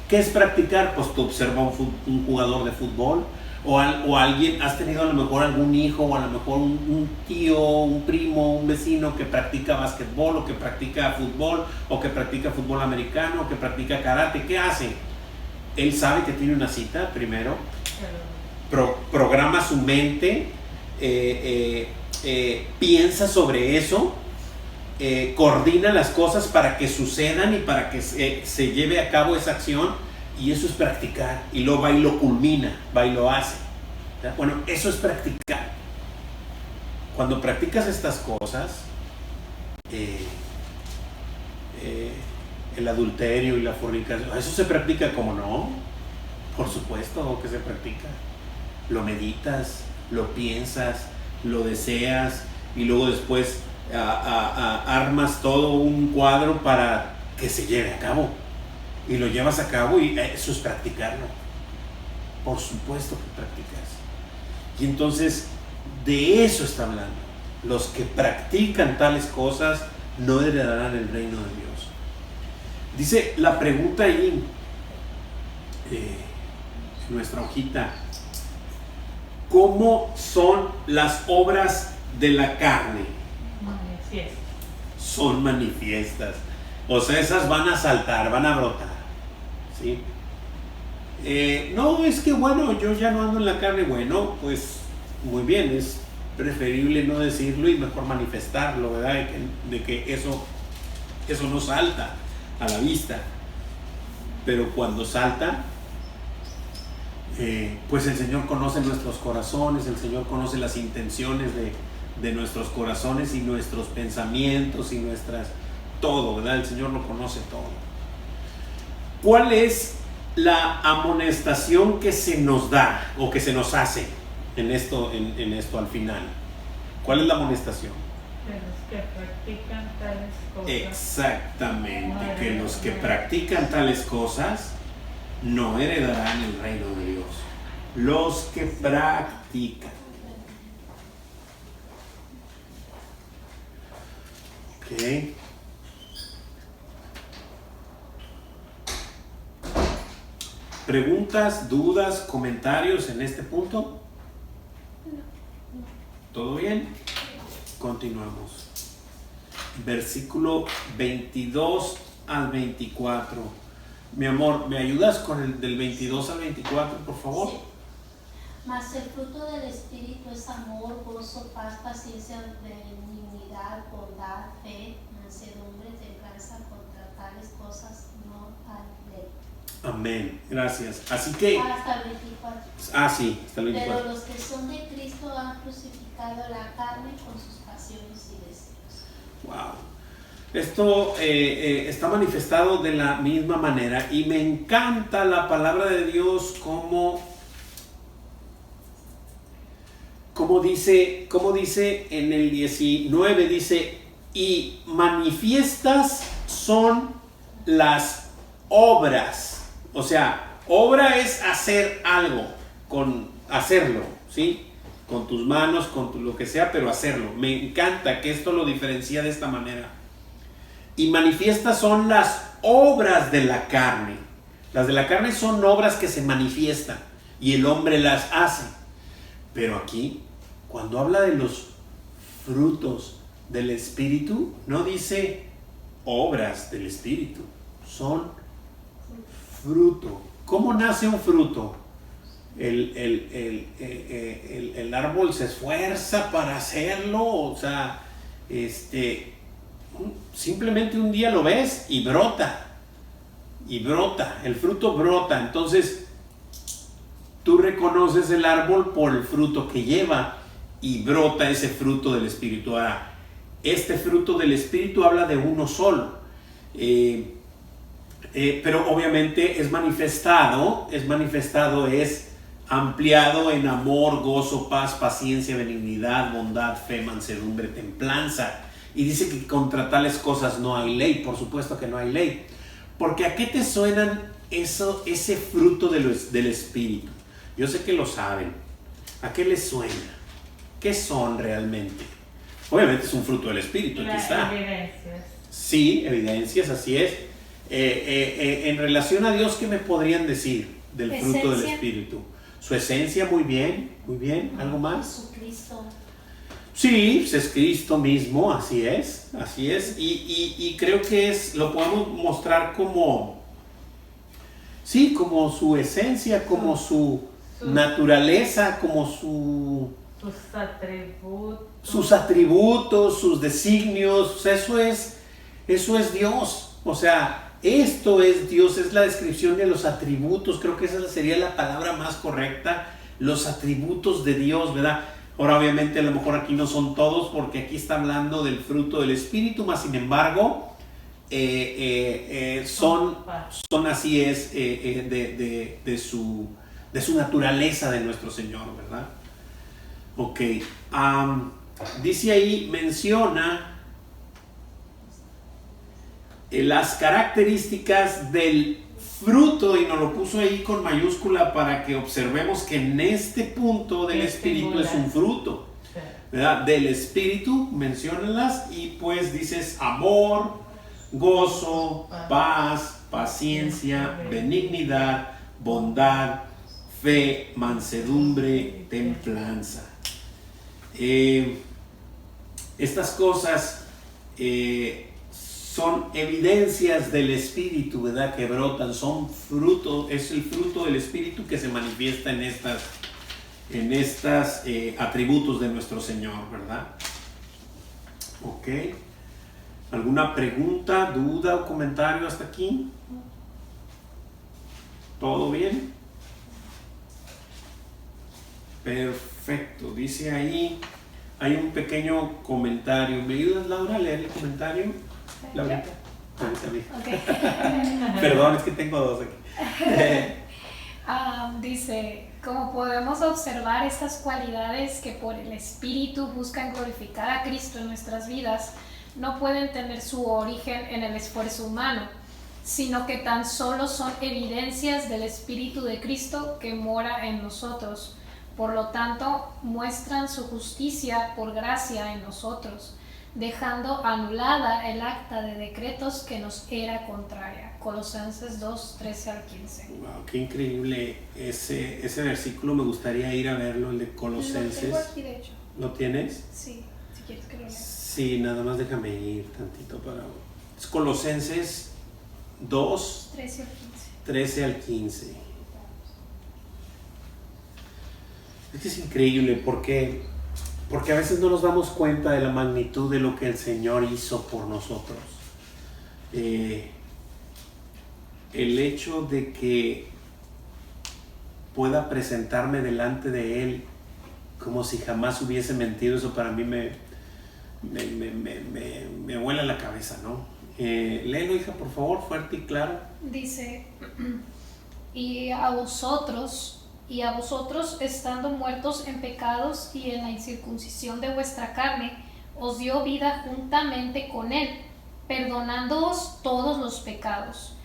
Speaker 1: ¿Qué es practicar? Pues tú observas un jugador de fútbol o alguien, has tenido a lo mejor algún hijo o a lo mejor un tío, un primo, un vecino que practica básquetbol o que practica fútbol o que practica fútbol americano o que practica karate. ¿Qué hace? Él sabe que tiene una cita primero, programa su mente, piensa sobre eso, coordina las cosas para que sucedan y para que se lleve a cabo esa acción, y eso es practicar, y luego va y lo culmina, va y lo hace. Bueno, eso es practicar. Cuando practicas estas cosas, el adulterio y la fornicación. ¿Eso se practica? Como no? Por supuesto que se practica. Lo meditas, lo piensas, lo deseas y luego después armas todo un cuadro para que se lleve a cabo. Y lo llevas a cabo y eso es practicarlo. Por supuesto que practicas. Y entonces de eso está hablando. Los que practican tales cosas no heredarán el reino de Dios. Dice la pregunta ahí en nuestra hojita: ¿cómo son las obras de la carne?
Speaker 3: Manifiestas.
Speaker 1: Son manifiestas. O sea, esas van a saltar, van a brotar. ¿Sí? No, es que bueno, yo ya no ando en la carne. Bueno, pues muy bien, es preferible no decirlo y mejor manifestarlo, ¿verdad? De que eso no salta a la vista. Pero cuando salta, pues el Señor conoce nuestros corazones, el Señor conoce las intenciones de nuestros corazones y nuestros pensamientos y todo, ¿verdad? El Señor lo conoce todo. ¿Cuál es la amonestación que se nos da o que se nos hace en esto al final? ¿Cuál es la amonestación?
Speaker 3: De los que practican tales cosas.
Speaker 1: Exactamente, que los que practican tales cosas no heredarán el reino de Dios. Los que practican. Ok. ¿Preguntas, dudas, comentarios en este punto? ¿Todo bien? Continuamos. Versículo 22 al 24. Mi amor, ¿me ayudas con el del 22 al 24, por favor?
Speaker 5: Sí. Mas el fruto del Espíritu es amor, gozo, paz, paciencia, benignidad, bondad, fe, mansedumbre, templanza. Contra tales cosas no hay ley.
Speaker 1: Amén, gracias. Así que...
Speaker 5: Hasta el 24.
Speaker 1: Sí, hasta el 24.
Speaker 5: Pero los que son de Cristo han crucificado la carne con sus pasiones y deseos.
Speaker 1: Wow. Esto está manifestado de la misma manera y me encanta la palabra de Dios como dice en el 19, dice: y manifiestas son las obras. O sea, obra es hacer algo, hacerlo, ¿sí? Con tus manos, lo que sea, pero hacerlo. Me encanta que esto lo diferencia de esta manera. Y manifiestas son las obras de la carne. Las de la carne son obras que se manifiestan y el hombre las hace. Pero aquí, cuando habla de los frutos del Espíritu, no dice obras del Espíritu, son fruto. ¿Cómo nace un fruto? El árbol se esfuerza para hacerlo, o sea, simplemente un día lo ves y brota, el fruto brota. Entonces tú reconoces el árbol por el fruto que lleva y brota ese fruto del Espíritu. Ahora, este fruto del Espíritu habla de uno solo, pero obviamente es ampliado en amor, gozo, paz, paciencia, benignidad, bondad, fe, mansedumbre, templanza. Y dice que contra tales cosas no hay ley. Por supuesto que no hay ley. Porque ¿a qué te suenan ese fruto del Espíritu? Yo sé que lo saben. ¿A qué les suena? ¿Qué son realmente? Obviamente es un fruto del Espíritu. Aquí está.
Speaker 3: Evidencias.
Speaker 1: Sí, evidencias, así es. En relación a Dios, ¿qué me podrían decir del fruto del Espíritu? Su esencia, muy bien, muy bien. ¿Algo más?
Speaker 5: Jesucristo.
Speaker 1: Sí, pues es Cristo mismo, así es. Y creo que lo podemos mostrar como su esencia, como su naturaleza, como sus atributos, sus designios. O sea, eso es Dios. O sea, esto es Dios, es la descripción de los atributos. Creo que esa sería la palabra más correcta, los atributos de Dios, ¿verdad? Ahora, obviamente, a lo mejor aquí no son todos, porque aquí está hablando del fruto del Espíritu, mas sin embargo, son así es de su naturaleza de nuestro Señor, ¿verdad? Ok, dice ahí, menciona las características del fruto, y nos lo puso ahí con mayúscula para que observemos que en este punto del Espíritu es un fruto, ¿verdad? Del Espíritu, menciónalas, y pues dices amor, gozo, paz, paciencia, benignidad, bondad, fe, mansedumbre, templanza. Estas cosas son evidencias del Espíritu, ¿verdad? Que brotan, son fruto, es el fruto del Espíritu que se manifiesta en estas atributos de nuestro Señor, ¿verdad? Ok. ¿Alguna pregunta, duda o comentario hasta aquí? ¿Todo bien? Perfecto. Dice ahí, hay un pequeño comentario. ¿Me ayudas, Laura, a leer el comentario? Laura.
Speaker 2: Okay.
Speaker 1: Perdón, es que tengo dos aquí.
Speaker 2: Dice, como podemos observar, estas cualidades que por el Espíritu buscan glorificar a Cristo en nuestras vidas no pueden tener su origen en el esfuerzo humano, sino que tan solo son evidencias del Espíritu de Cristo que mora en nosotros. Por lo tanto, muestran su justicia por gracia en nosotros, dejando anulada el acta de decretos que nos era contraria. Colosenses 2, 13 al 15.
Speaker 1: Wow, qué increíble ese versículo. Me gustaría ir a verlo, el de Colosenses.
Speaker 2: Lo tengo aquí, de hecho.
Speaker 1: ¿Lo tienes?
Speaker 2: Sí, si quieres que lo lea.
Speaker 1: Sí, nada más déjame ir tantito para... Es Colosenses 2,
Speaker 2: 13 al 15.
Speaker 1: 13 al 15. Es que es increíble porque a veces no nos damos cuenta de la magnitud de lo que el Señor hizo por nosotros. El hecho de que pueda presentarme delante de Él como si jamás hubiese mentido, eso para mí me vuela la cabeza, ¿no? Léelo, hija, por favor, fuerte y claro.
Speaker 2: Dice, y a vosotros, estando muertos en pecados y en la incircuncisión de vuestra carne, os dio vida juntamente con Él, perdonándoos todos los pecados,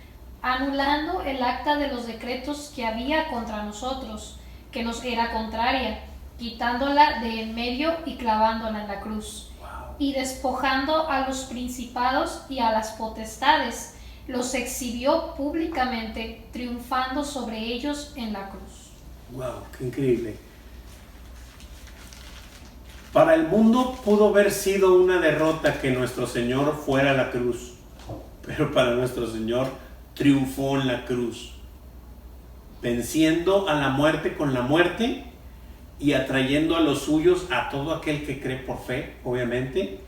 Speaker 2: anulando el acta de los decretos que había contra nosotros, que nos era contraria, quitándola de en medio y clavándola en la cruz.
Speaker 1: Wow.
Speaker 2: Y despojando a los principados y a las potestades, los exhibió públicamente, triunfando sobre ellos en la cruz.
Speaker 1: Wow, qué increíble. Para el mundo pudo haber sido una derrota que nuestro Señor fuera a la cruz, pero para nuestro Señor triunfó en la cruz, venciendo a la muerte con la muerte y atrayendo a los suyos, a todo aquel que cree por fe, obviamente,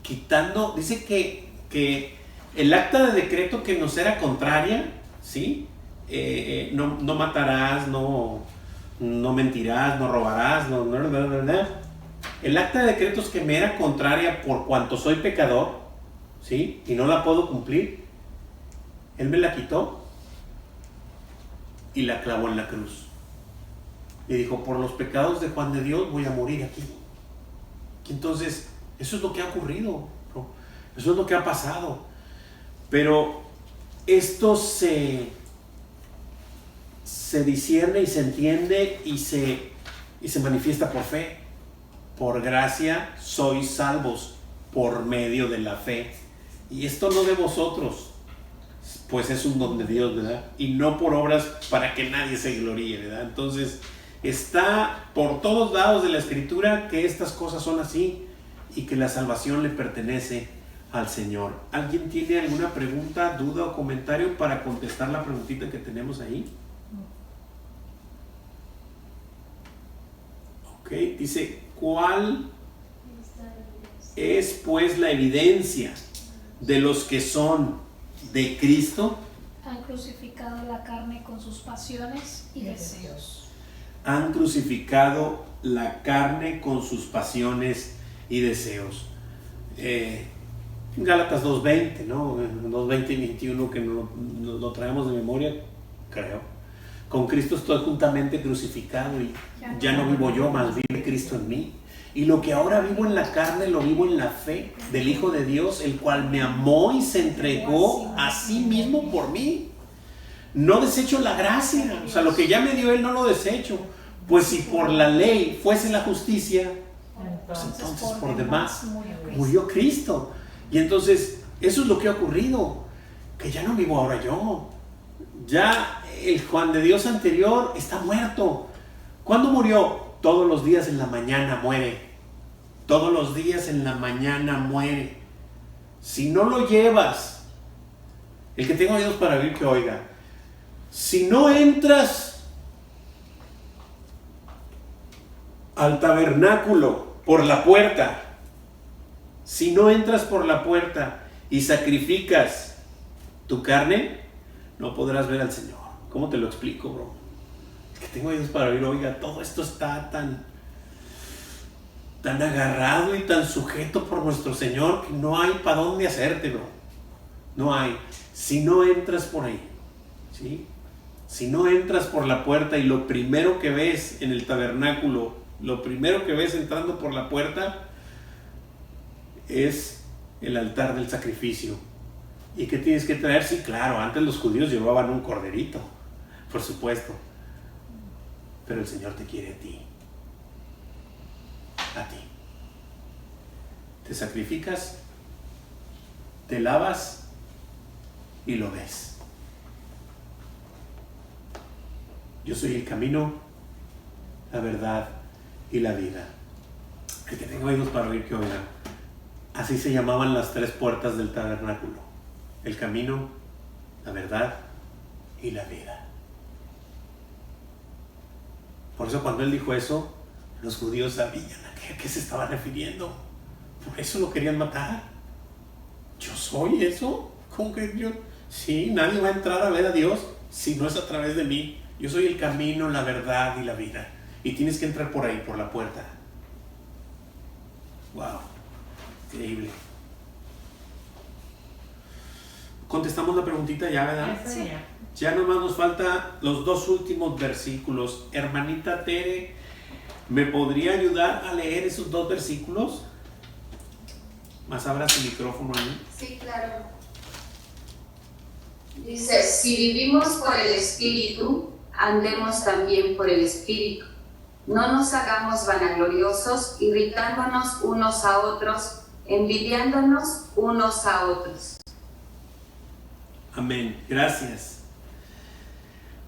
Speaker 1: quitando, dice que el acta de decreto que nos era contraria, ¿sí? No matarás, no mentirás, no robarás, el acta de decretos que me era contraria por cuanto soy pecador, ¿sí? Y no la puedo cumplir, Él me la quitó y la clavó en la cruz. Y dijo, por los pecados de Juan de Dios voy a morir aquí. Entonces, eso es lo que ha ocurrido, ¿no? Eso es lo que ha pasado. Pero esto se discierne y se entiende y se manifiesta por fe. Por gracia sois salvos por medio de la fe. Y esto no de vosotros, pues es un don de Dios, ¿verdad? Y no por obras para que nadie se gloríe, ¿verdad? Entonces, está por todos lados de la Escritura que estas cosas son así y que la salvación le pertenece al Señor. ¿Alguien tiene alguna pregunta, duda o comentario para contestar la preguntita que tenemos ahí? Ok, dice, ¿cuál es pues la evidencia de los que son de Cristo?
Speaker 2: Han crucificado la carne con sus pasiones y deseos.
Speaker 1: Han crucificado la carne con sus pasiones y deseos. Gálatas 2:20, ¿no? 2:20 y 21 que lo traemos de memoria, creo. Con Cristo estoy juntamente crucificado y ya no vivo yo, mas vive Cristo en mí. Y lo que ahora vivo en la carne, lo vivo en la fe del Hijo de Dios, el cual me amó y se entregó a sí mismo por mí. No desecho la gracia, o sea, lo que ya me dio Él no lo desecho. Pues si por la ley fuese la justicia, pues entonces por demás murió Cristo. Y entonces eso es lo que ha ocurrido, que ya no vivo ahora yo. Ya el Juan de Dios anterior está muerto. ¿Cuándo murió? Todos los días en la mañana muere. Todos los días en la mañana muere. Si no lo llevas, el que tenga oídos para oír que oiga. Si no entras al tabernáculo por la puerta, si no entras por la puerta y sacrificas tu carne, no podrás ver al Señor. ¿Cómo te lo explico, bro? El que tengo oídos para oír, oiga, todo esto está tan agarrado y tan sujeto por nuestro Señor que no hay para dónde hacerte, bro. No hay. Si no entras por ahí, ¿sí? Si no entras por la puerta y lo primero que ves en el tabernáculo, lo primero que ves entrando por la puerta es el altar del sacrificio. ¿Y qué tienes que traer? Sí, claro, antes los judíos llevaban un corderito, por supuesto. Pero el Señor te quiere a ti. A ti. Te sacrificas, te lavas y lo ves. Yo soy el camino, la verdad y la vida. El que tenga oídos para oír que oiga. Así se llamaban las 3 puertas del tabernáculo: el camino, la verdad y la vida. Por eso cuando él dijo eso, los judíos sabían a qué se estaba refiriendo. Por eso lo querían matar. ¿Yo soy eso? ¿Cómo que yo? Sí, nadie va a entrar a ver a Dios si no es a través de mí. Yo soy el camino, la verdad y la vida. Y tienes que entrar por ahí, por la puerta. Wow, increíble. Contestamos la preguntita ya, ¿verdad?
Speaker 3: Sí.
Speaker 1: Ya nomás nos falta los 2 últimos versículos. Hermanita Tere, ¿me podría ayudar a leer esos 2 versículos? Más abra su micrófono ahí.
Speaker 6: Sí, claro. Dice, si vivimos por el Espíritu, andemos también por el Espíritu. No nos hagamos vanagloriosos, irritándonos unos a otros, envidiándonos unos a otros.
Speaker 1: Amén. Gracias.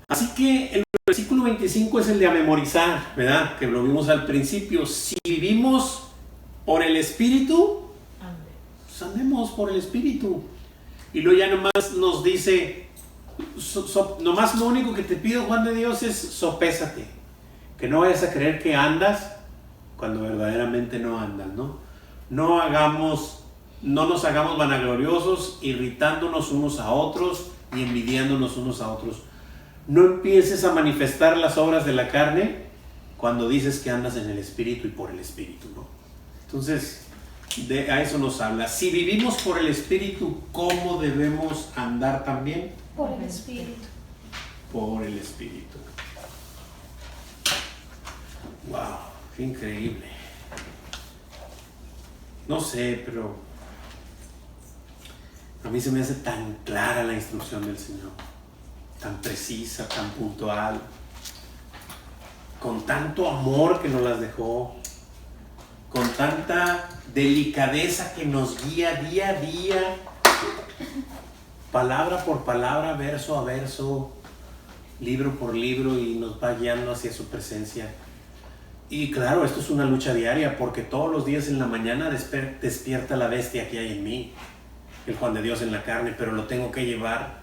Speaker 1: Así que el versículo 25 es el de a memorizar, ¿verdad? Que lo vimos al principio. Si vivimos por el Espíritu, pues andemos por el Espíritu. Y luego ya nomás nos dice, nomás lo único que te pido, Juan de Dios, es sopésate. Que no vayas a creer que andas cuando verdaderamente no andas, ¿no? No nos hagamos vanagloriosos, irritándonos unos a otros y envidiándonos unos a otros. No empieces a manifestar las obras de la carne cuando dices que andas en el Espíritu y por el Espíritu, ¿no? Entonces, a eso nos habla. Si vivimos por el Espíritu, ¿cómo debemos andar también?
Speaker 2: Por el Espíritu.
Speaker 1: Por el Espíritu. Wow, qué increíble. No sé, pero a mí se me hace tan clara la instrucción del Señor, tan precisa, tan puntual, con tanto amor que nos las dejó, con tanta delicadeza que nos guía día a día, palabra por palabra, verso a verso, libro por libro, y nos va guiando hacia su presencia. Y claro, esto es una lucha diaria, porque todos los días en la mañana despierta la bestia que hay en mí, el Juan de Dios en la carne, pero lo tengo que llevar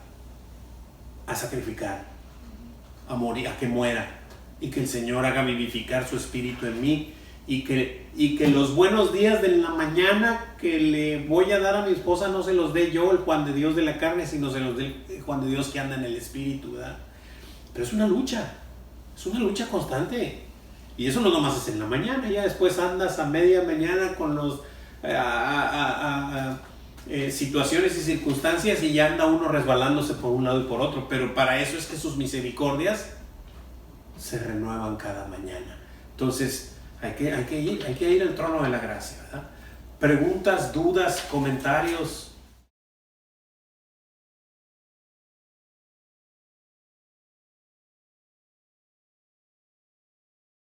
Speaker 1: a sacrificar, a morir, a que muera, y que el Señor haga vivificar su espíritu en mí, y que los buenos días de la mañana que le voy a dar a mi esposa no se los dé yo, el Juan de Dios de la carne, sino se los dé el Juan de Dios que anda en el espíritu, ¿verdad? Pero es una lucha constante. Y eso no nomás es en la mañana, ya después andas a media mañana con los situaciones y circunstancias y ya anda uno resbalándose por un lado y por otro, pero para eso es que sus misericordias se renuevan cada mañana. Entonces hay que ir al trono de la gracia, ¿verdad? Preguntas, dudas, comentarios.